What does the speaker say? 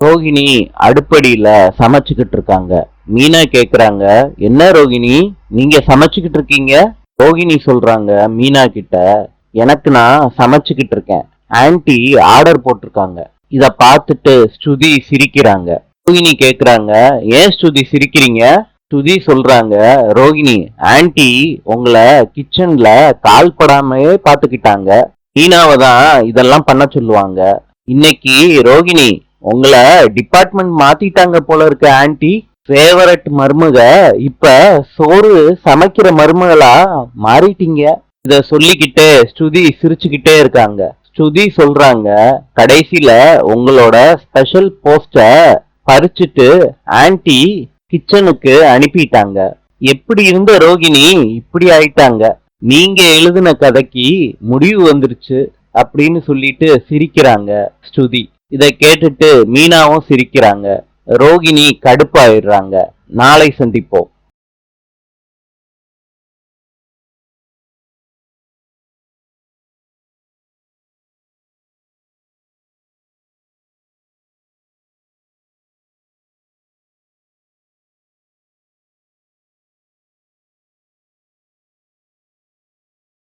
ரோகிணி அடுப்படியில சமைச்சுக்கிட்டு இருக்காங்க. மீனா கேக்குறாங்க, என்ன ரோகிணி நீங்க சமைச்சுக்கிட்டு இருக்கீங்க? ரோகிணி சொல்றாங்க மீனா கிட்ட, எனக்கு நான் சமைச்சுக்கிட்டு இருக்கேன். ஆன்ட்டி ஆர்டர் போட்டிருக்காங்க. இத பார்த்துட்டு ஸ்ருதி சிரிக்கிறாங்க. ரோகிணி கேக்குறாங்க, ஏன் ஸ்ருதி சிரிக்கிறீங்க? ஸ்ருதி சொல்றாங்க, ரோகிணி ஆன்ட்டி உங்களை கிச்சன்ல கால் படாமையே பாத்துக்கிட்டாங்க. மீனாவை தான் இதெல்லாம் பண்ண சொல்லுவாங்க. இன்னைக்கு ரோகிணி உங்களை டிபார்ட்மெண்ட் மாத்திட்டாங்க போல இருக்கு ஆன்ட்டி. ஃபேவரட் மருமக இப்ப சோறு சமைக்கிற மருமகளா மாறிட்டீங்க. இத சொல்லிக்கிட்டு ஸ்ருதி சிரிச்சுக்கிட்டே இருக்காங்க. ஸ்ருதி சொல்றாங்க, கடைசியில உங்களோட ஸ்பெஷல் போஸ்ட பறிச்சுட்டு ஆன்ட்டி கிச்சனுக்கு அனுப்பிட்டாங்க. எப்படி இருந்த ரோகிணி இப்படி ஆயிட்டாங்க. நீங்க எழுதின கதைக்கு முடிவு வந்துருச்சு அப்படின்னு சொல்லிட்டு சிரிக்கிறாங்க ஸ்ருதி. இதை கேட்டுட்டு மீனாவும் சிரிக்கிறாங்க. ரோகிணி கடுப்பாயிடுறாங்க. நாளை சந்திப்போம்.